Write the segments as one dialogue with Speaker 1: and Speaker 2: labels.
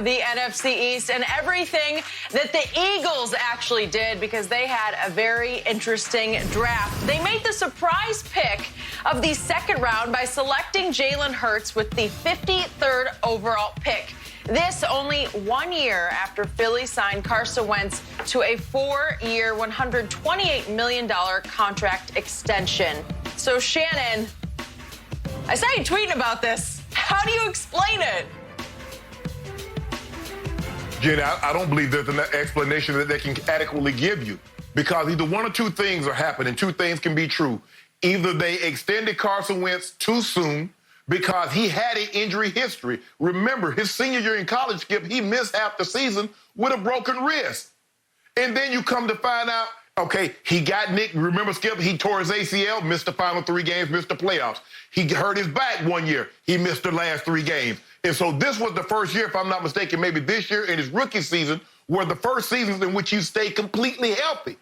Speaker 1: the NFC East and everything that the Eagles actually did, because they had a very interesting draft. They made the surprise pick of the second round by selecting Jalen Hurts with the 53rd overall pick. This only 1 year after Philly signed Carson Wentz to a 4-year, $128 million contract extension. So, Shannon, I saw you tweeting about this. How do you explain it?
Speaker 2: Jenny, I don't believe there's an explanation that they can adequately give you, because either one or two things are happening. Two things can be true. Either they extended Carson Wentz too soon because he had an injury history. Remember, his senior year in college, Skip, he missed half the season with a broken wrist. And then you come to find out, okay, he got nicked. Remember, Skip, he tore his ACL, missed the final 3 games, missed the playoffs. He hurt his back 1 year. He missed the last 3 games. And so this was the first year, if I'm not mistaken, maybe this year in his rookie season, were the first seasons in which he stayed completely healthy.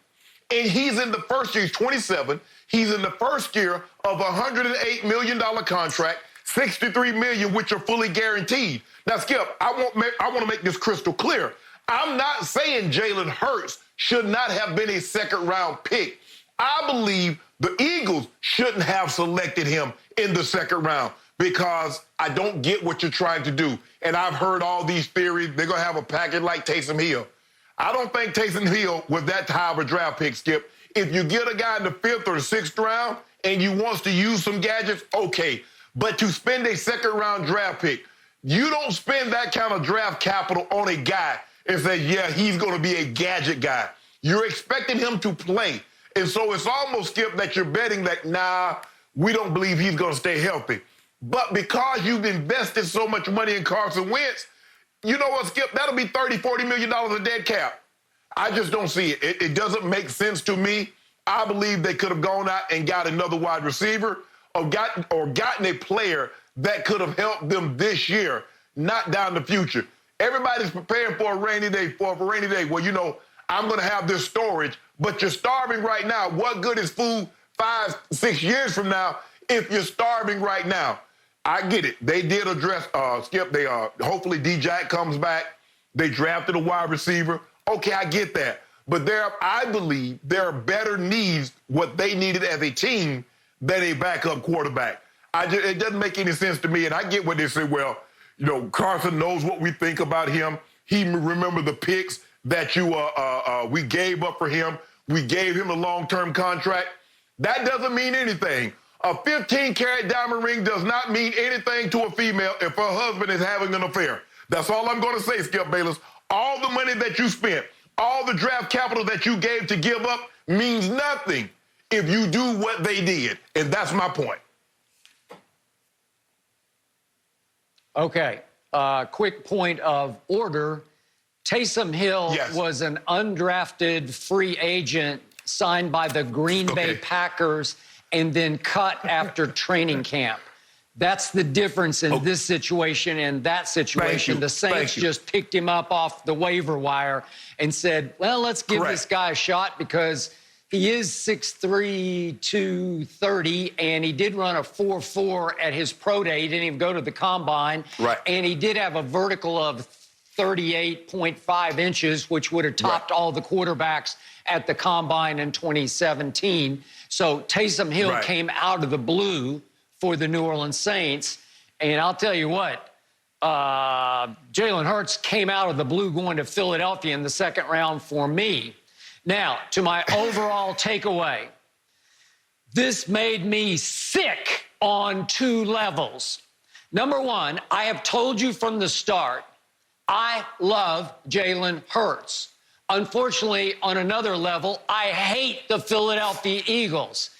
Speaker 2: And he's in the first year, he's 27. He's in the first year of a $108 million contract, $63 million, which are fully guaranteed. Now, Skip, I want to make this crystal clear. I'm not saying Jalen Hurts should not have been a second-round pick. I believe the Eagles shouldn't have selected him in the second round, because I don't get what you're trying to do. And I've heard all these theories. They're going to have a package like Taysom Hill. I don't think Taysom Hill was that high of a draft pick, Skip. If you get a guy in the 5th or the 6th round and you want to use some gadgets, okay. But to spend a second-round draft pick, you don't spend that kind of draft capital on a guy and say, yeah, he's going to be a gadget guy. You're expecting him to play. And so it's almost, Skip, that you're betting that, nah, we don't believe he's going to stay healthy. But because you've invested so much money in Carson Wentz, you know what, Skip? That'll be $30, $40 million of dead cap. I just don't see it. It doesn't make sense to me. I believe they could have gone out and got another wide receiver or gotten a player that could have helped them this year, not down the future. Everybody's preparing for a rainy day, Well, you know, I'm going to have this storage, but you're starving right now. What good is food 5, 6 years from now if you're starving right now? I get it. They did address, Skip, hopefully D-Jack comes back. They drafted a wide receiver. Okay, I get that. But I believe there are better needs, what they needed as a team, than a backup quarterback. It doesn't make any sense to me, and I get what they say, well, you know, Carson knows what we think about him. He remember the picks that we gave up for him. We gave him a long-term contract. That doesn't mean anything. A 15-carat diamond ring does not mean anything to a female if her husband is having an affair. That's all I'm going to say, Skip Bayless. All the money that you spent, all the draft capital that you gave to give up means nothing if you do what they did. And that's my point.
Speaker 3: Okay. Quick point of order. Taysom Hill was an undrafted free agent signed by the Green Bay Packers and then cut after training camp. That's the difference in this situation and that situation. The Saints just picked him up off the waiver wire and said, well, let's give this guy a shot because he is 6'3", 230, and he did run a 4.4 at his pro day. He didn't even go to the combine. And he did have a vertical of 38.5 inches, which would have topped all the quarterbacks at the combine in 2017. So Taysom Hill came out of the blue for the New Orleans Saints. And I'll tell you what, Jalen Hurts came out of the blue going to Philadelphia in the second round for me. Now, to my overall takeaway, this made me sick on 2 levels. Number one, I have told you from the start, I love Jalen Hurts. Unfortunately, on another level, I hate the Philadelphia Eagles.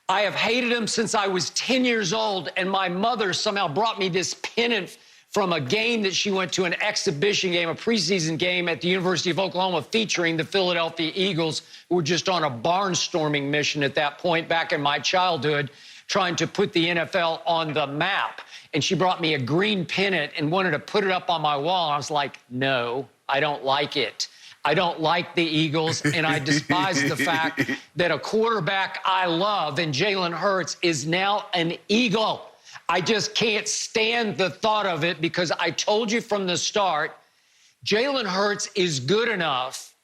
Speaker 3: I have hated them since I was 10 years old, and my mother somehow brought me this pennant from a game that she went to, an exhibition game, a preseason game at the University of Oklahoma featuring the Philadelphia Eagles, who were just on a barnstorming mission at that point back in my childhood, trying to put the NFL on the map. And she brought me a green pennant and wanted to put it up on my wall. And I was like, no, I don't like it. I don't like the Eagles, and I despise the fact that a quarterback I love in Jalen Hurts is now an Eagle. I just can't stand the thought of it because I told you from the start, Jalen Hurts is good enough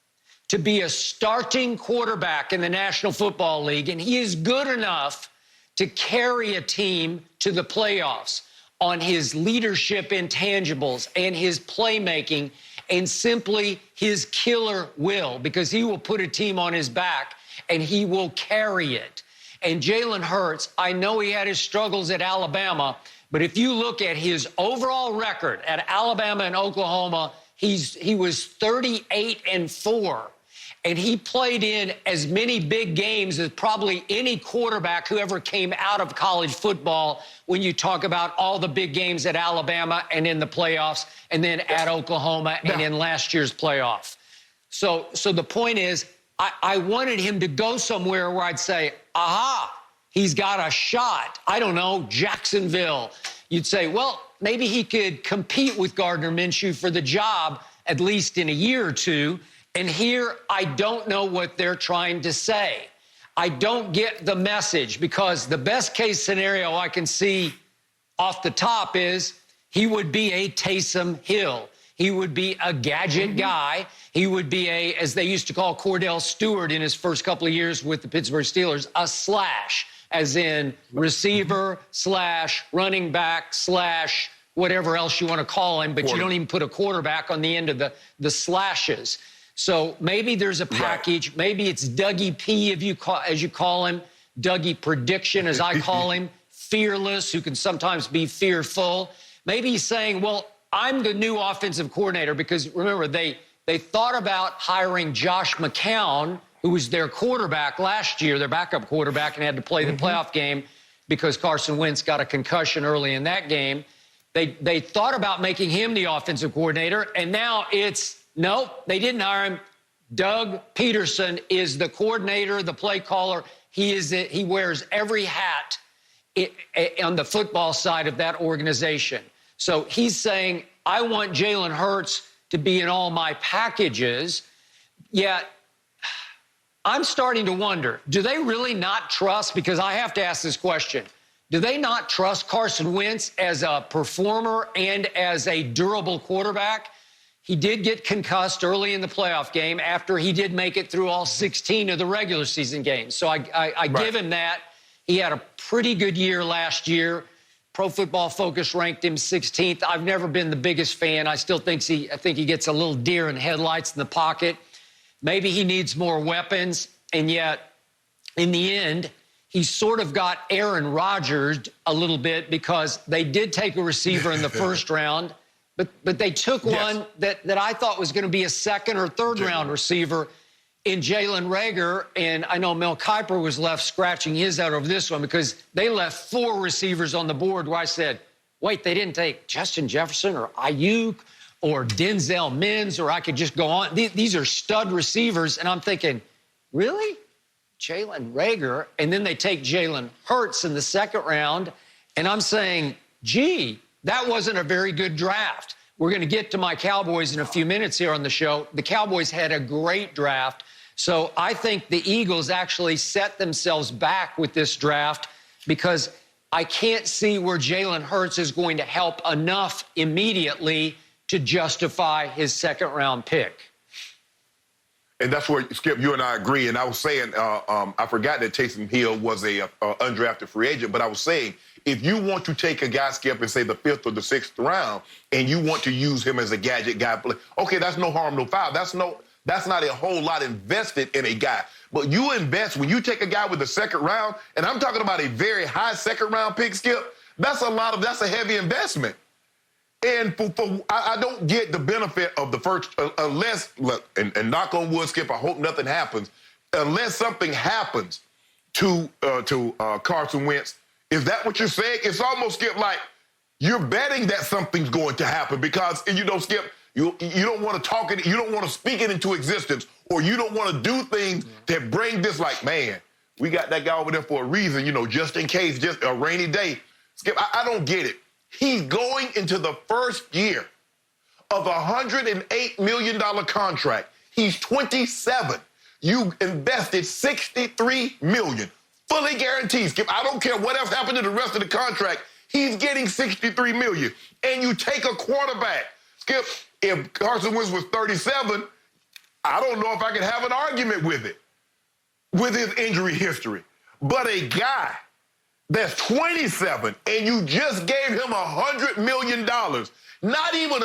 Speaker 3: to be a starting quarterback in the National Football League, and he is good enough to carry a team to the playoffs on his leadership intangibles and his playmaking and simply his killer will, because he will put a team on his back and he will carry it. And Jalen Hurts, I know he had his struggles at Alabama, but if you look at his overall record at Alabama and Oklahoma, he was 38-4. And he played in as many big games as probably any quarterback who ever came out of college football when you talk about all the big games at Alabama and in the playoffs and then at Oklahoma and in last year's playoff. So the point is, I wanted him to go somewhere where I'd say, aha, he's got a shot. I don't know, Jacksonville. You'd say, well, maybe he could compete with Gardner Minshew for the job at least in a year or two. And here, I don't know what they're trying to say. I don't get the message, because the best case scenario I can see off the top is he would be a Taysom Hill. He would be a gadget guy. He would be a, as they used to call Cordell Stewart in his first couple of years with the Pittsburgh Steelers, a slash, as in receiver slash running back slash whatever else you want to call him, but you don't even put a quarterback on the end of the slashes. So maybe there's a package. Right. Maybe it's Dougie P, as you call him, Dougie Prediction, as I call him, fearless, who can sometimes be fearful. Maybe he's saying, well, I'm the new offensive coordinator, because remember, they thought about hiring Josh McCown, who was their quarterback last year, their backup quarterback, and had to play the playoff game because Carson Wentz got a concussion early in that game. They thought about making him the offensive coordinator, and now it's, nope, they didn't hire him. Doug Peterson is the coordinator, the play caller. He wears every hat on the football side of that organization. So he's saying, I want Jalen Hurts to be in all my packages. Yet I'm starting to wonder, do they really not trust, because I have to ask this question, do they not trust Carson Wentz as a performer and as a durable quarterback? He did get concussed early in the playoff game after he did make it through all 16 of the regular season games. So I give him that. He had a pretty good year last year. Pro Football Focus ranked him 16th. I've never been the biggest fan. I still think I think he gets a little deer in headlights in the pocket. Maybe he needs more weapons, and yet in the end, he sort of got Aaron Rodgers a little bit, because they did take a receiver in the first round. But they took one that I thought was going to be a second or third round receiver in Jalen Reagor. And I know Mel Kiper was left scratching his out over this one, because they left 4 receivers on the board where I said, wait, they didn't take Justin Jefferson or Ayuk or Denzel Mims, or I could just go on. These are stud receivers. And I'm thinking, really? Jalen Reagor? And then they take Jalen Hurts in the second round. And I'm saying, gee, that wasn't a very good draft. We're going to get to my Cowboys in a few minutes here on the show. The Cowboys had a great draft. So I think the Eagles actually set themselves back with this draft, because I can't see where Jalen Hurts is going to help enough immediately to justify his second-round pick.
Speaker 2: And that's where, Skip, you and I agree. And I was saying, I forgot that Taysom Hill was a undrafted free agent, but I was saying, if you want to take a guy, Skip, and say the 5th or the 6th round, and you want to use him as a gadget guy, okay, that's no harm, no foul. That's not a whole lot invested in a guy. But you invest, when you take a guy with the second round, and I'm talking about a very high second round pick, Skip, that's a heavy investment. And I don't get the benefit of the first, unless, look, and knock on wood, Skip, I hope nothing happens, unless something happens to Carson Wentz. Is that what you're saying? It's almost, Skip, like you're betting that something's going to happen, because, Skip, you don't want to talk it, you don't want to speak it into existence, or you don't want to do things that bring this, like, man, we got that guy over there for a reason, just in case, just a rainy day. Skip, I don't get it. He's going into the first year of a $108 million contract. He's 27. You invested $63 million. Fully guaranteed, Skip. I don't care what else happened to the rest of the contract. He's getting $63 million. And you take a quarterback. Skip, if Carson Wentz was 37, I don't know if I could have an argument with it, with his injury history. But a guy that's 27 and you just gave him $100 million, not even